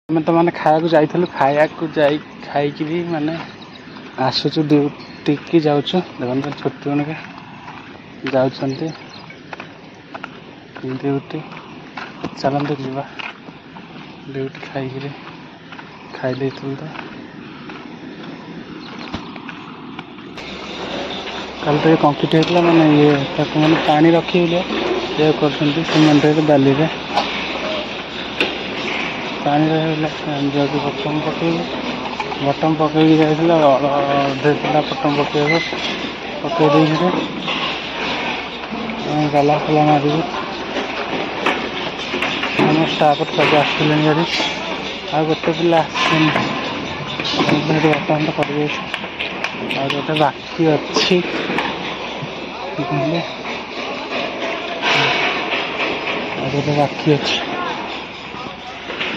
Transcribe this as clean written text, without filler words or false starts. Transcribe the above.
ଆମେ ତ ମାନେ ଖାଇବାକୁ ଖାଇକିରି ମାନେ ଆସୁଛୁ ଡ୍ୟୁଟିକି ଯାଉଛୁ। ଦେଖନ୍ତୁ ଛୋଟ ଜଣକେ ଯାଉଛନ୍ତି ଡ୍ୟୁଟି। ଚାଲନ୍ତୁ ଯିବା ଡ୍ୟୁଟି ଖାଇକିରି ଖାଇ ଦେଇଥିଲୁ ତ। କାଲି ଟିକେ କଂକ୍ରିଟ୍ ହେଇଥିଲା ମାନେ ତାକୁ ମାନେ ପାଣି ରଖିଲେ ଇଏ କରୁଛନ୍ତି ସିମେଣ୍ଟରେ ବାଲିରେ ପାଣିରେ ଯଦି ବଟମ୍ ପକେଇକି ଯାଇଥିଲା ଅଧେ ଥିଲା ବଟମ୍ ପକେଇ ଦେଇକିରି ଗାଲା ଫାଲା ମାରିକି ଆମ ଷ୍ଟାଫ୍ ସବୁ ଆସିଲେଣି ଭାରି। ଆଉ ଗୋଟେ ପିଲା ଆସିନି ସେଠି ବର୍ତ୍ତମାନ ତ କରିଯାଇଛି। ଆଉ ଗୋଟେ ବାକି ଅଛି ଆଉ ଗୋଟେ ବାକି ଅଛି।